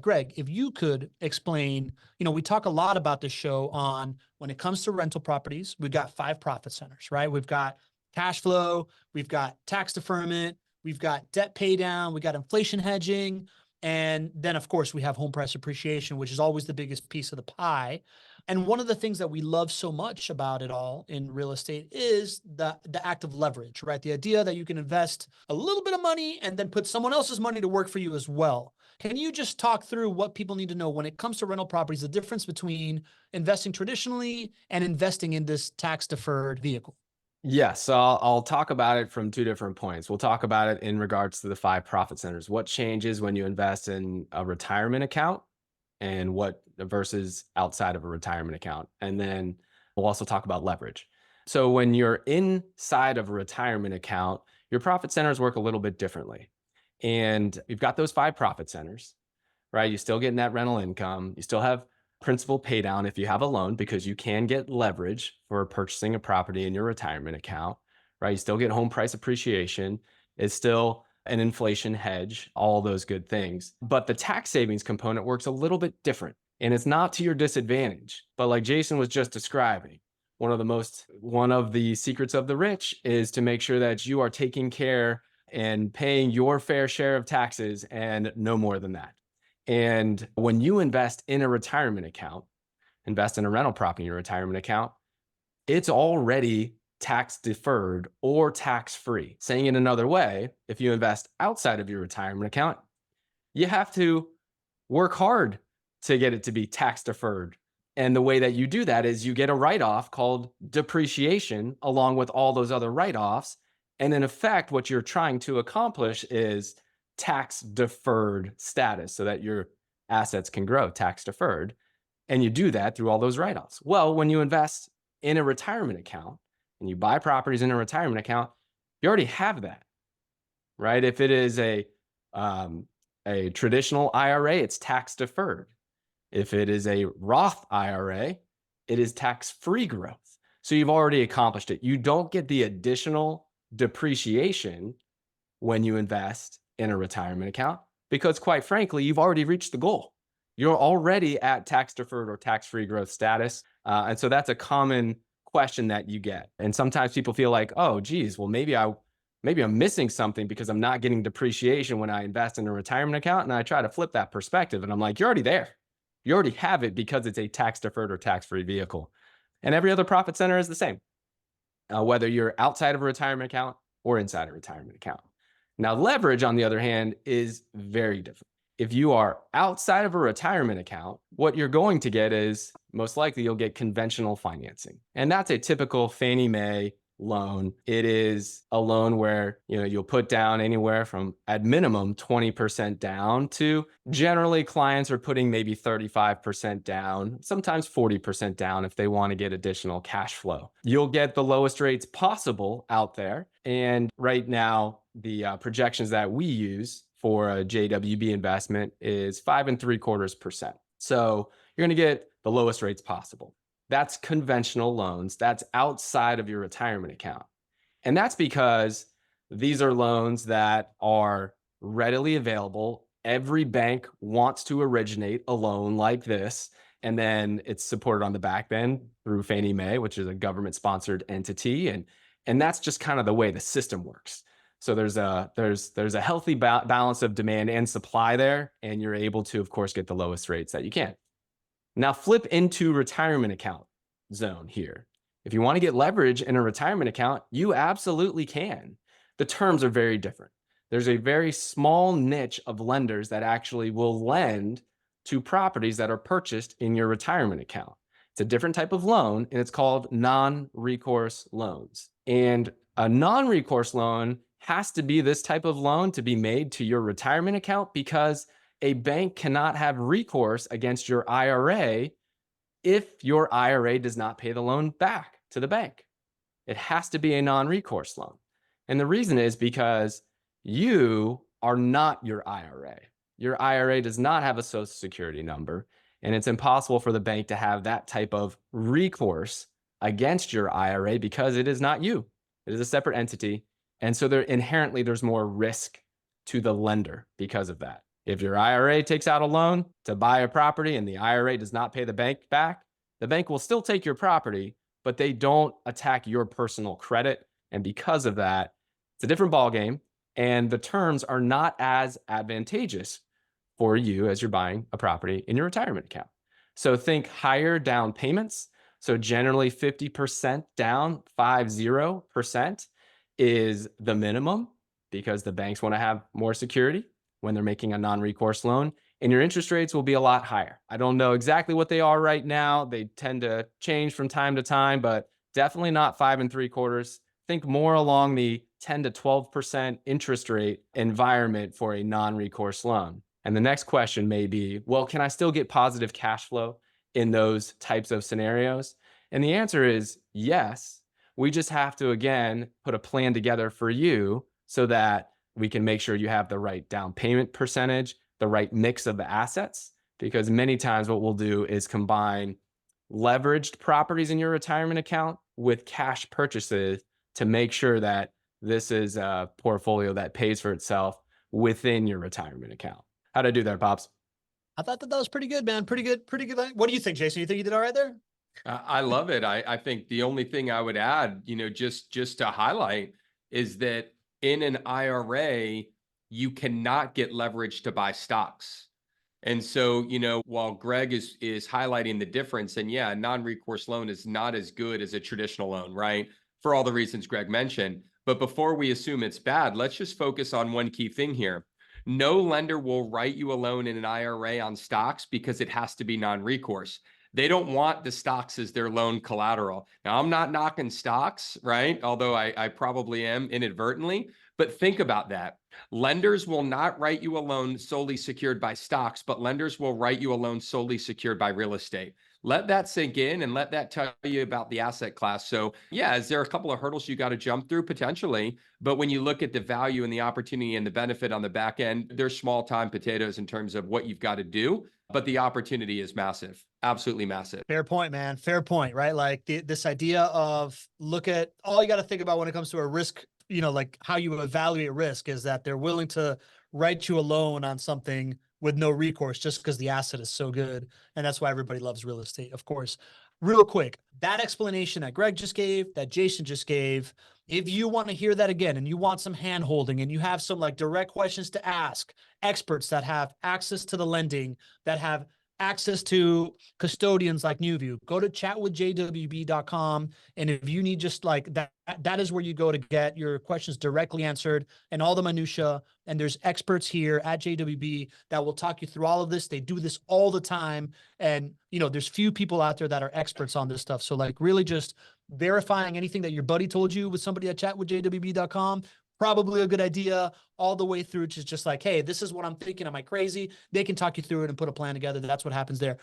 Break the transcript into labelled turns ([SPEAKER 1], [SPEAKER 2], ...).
[SPEAKER 1] Gregg, if you could explain, we talk a lot about this show on when it comes to rental properties, we've got 5 profit centers, right? We've got cash flow, we've got tax deferment, we've got debt pay down, we got inflation hedging. And then of course we have home price appreciation, which is always the biggest piece of the pie. And one of the things that we love so much about it all in real estate is the act of leverage, right? The idea that you can invest a little bit of money and then put someone else's money to work for you as well. Can you just talk through what people need to know when it comes to rental properties, the difference between investing traditionally and investing in this tax deferred vehicle?
[SPEAKER 2] Yes, so I'll talk about it from 2 different points. We'll talk about it in regards to the 5 profit centers. What changes when you invest in a retirement account and what versus outside of a retirement account. And then we'll also talk about leverage. So when you're inside of a retirement account, your profit centers work a little bit differently. And you've got those 5 profit centers, right? You still get net rental income. You still have principal pay down if you have a loan, because you can get leverage for purchasing a property in your retirement account, right? You still get home price appreciation. It's still an inflation hedge, all those good things. But the tax savings component works a little bit different, and it's not to your disadvantage. But like Jason was just describing, one of the secrets of the rich is to make sure that you are taking care and paying your fair share of taxes and no more than that. And when you invest in a retirement account, invest in a rental property in your retirement account, it's already tax deferred or tax free. Saying it another way, if you invest outside of your retirement account, you have to work hard to get it to be tax deferred. And the way that you do that is you get a write-off called depreciation along with all those other write-offs. And in effect, what you're trying to accomplish is tax deferred status so that your assets can grow tax deferred. And you do that through all those write-offs. Well, when you invest in a retirement account and you buy properties in a retirement account, you already have that, right? If it is a traditional IRA, it's tax deferred. If it is a Roth IRA, it is tax-free growth. So you've already accomplished it. You don't get the additional depreciation when you invest in a retirement account because, quite frankly, you've already reached the goal. You're already at tax deferred or tax-free growth status. And so that's a common question that you get. And sometimes people feel like, oh, geez, well, maybe I'm missing something because I'm not getting depreciation when I invest in a retirement account. And I try to flip that perspective. And I'm like, you're already there. You already have it because it's a tax deferred or tax-free vehicle. And every other profit center is the same, whether you're outside of a retirement account or inside a retirement account. Now, leverage, on the other hand, is very different. If you are outside of a retirement account, what you're going to get is most likely you'll get conventional financing. And that's a typical Fannie Mae loan. It is a loan where, you'll put down anywhere from at minimum 20% down to generally clients are putting maybe 35% down, sometimes 40% down if they want to get additional cash flow. You'll get the lowest rates possible out there. And right now, the projections that we use for a JWB investment is 5.75%. So you're going to get the lowest rates possible. That's conventional loans. That's outside of your retirement account. And that's because these are loans that are readily available. Every bank wants to originate a loan like this. And then it's supported on the back end through Fannie Mae, which is a government-sponsored entity. And that's just kind of the way the system works. So there's a healthy balance of demand and supply there, and you're able to, of course, get the lowest rates that you can. Now flip into retirement account zone here. If you want to get leverage in a retirement account, you absolutely can. The terms are very different. There's a very small niche of lenders that actually will lend to properties that are purchased in your retirement account. It's a different type of loan, and it's called non-recourse loans. And a non-recourse loan has to be this type of loan to be made to your retirement account because a bank cannot have recourse against your IRA if your IRA does not pay the loan back to the bank. It has to be a non-recourse loan. And the reason is because you are not your IRA. Your IRA does not have a Social Security number, and it's impossible for the bank to have that type of recourse against your IRA because it is not you. It is a separate entity. And so there's more risk to the lender because of that. If your IRA takes out a loan to buy a property and the IRA does not pay the bank back, the bank will still take your property, but they don't attack your personal credit. And because of that, it's a different ballgame. And the terms are not as advantageous for you as you're buying a property in your retirement account. So think higher down payments. So generally 50% down, 50% is the minimum because the banks want to have more security when they're making a non-recourse loan, and your interest rates will be a lot higher. I don't know exactly what they are right now. They tend to change from time to time, but definitely not 5 3/4. Think more along the 10 to 12% interest rate environment for a non-recourse loan. And the next question may be, well, can I still get positive cash flow in those types of scenarios? And the answer is yes. We just have to, again, put a plan together for you so that we can make sure you have the right down payment percentage, the right mix of the assets, because many times what we'll do is combine leveraged properties in your retirement account with cash purchases to make sure that this is a portfolio that pays for itself within your retirement account. How'd I do there, Pops?
[SPEAKER 1] I thought that was pretty good, man. Pretty good. Pretty good. What do you think, Jason? You think you did all right there?
[SPEAKER 3] I love it. I think the only thing I would add, just to highlight is that in an IRA, you cannot get leverage to buy stocks. And so, while Gregg is highlighting the difference, and yeah, a non-recourse loan is not as good as a traditional loan, right? For all the reasons Gregg mentioned. But before we assume it's bad, let's just focus on one key thing here. No lender will write you a loan in an IRA on stocks because it has to be non-recourse. They don't want the stocks as their loan collateral. Now, I'm not knocking stocks, right? Although I probably am inadvertently, but think about that. Lenders will not write you a loan solely secured by stocks, but lenders will write you a loan solely secured by real estate. Let that sink in and let that tell you about the asset class. So yeah, is there a couple of hurdles you got to jump through? Potentially, but when you look at the value and the opportunity and the benefit on the back end, there's small time potatoes in terms of what you've got to do, but the opportunity is massive. Absolutely massive.
[SPEAKER 1] Fair point, man. Fair point, right? Like this idea of look at all you got to think about when it comes to a risk, like how you evaluate risk is that they're willing to write you a loan on something with no recourse just because the asset is so good. And that's why everybody loves real estate, of course. Real quick, that explanation that Gregg just gave, that Jason just gave, if you want to hear that again and you want some hand holding and you have some like direct questions to ask experts that have access to the lending, that have access to custodians like NewView, go to chatwithjwb.com. And if you need just like that, that is where you go to get your questions directly answered and all the minutia. And there's experts here at JWB that will talk you through all of this. They do this all the time. And, there's few people out there that are experts on this stuff. So like really just verifying anything that your buddy told you with somebody at chatwithjwb.com, probably a good idea all the way through to just like, hey, this is what I'm thinking. Am I crazy? They can talk you through it and put a plan together. That's what happens there.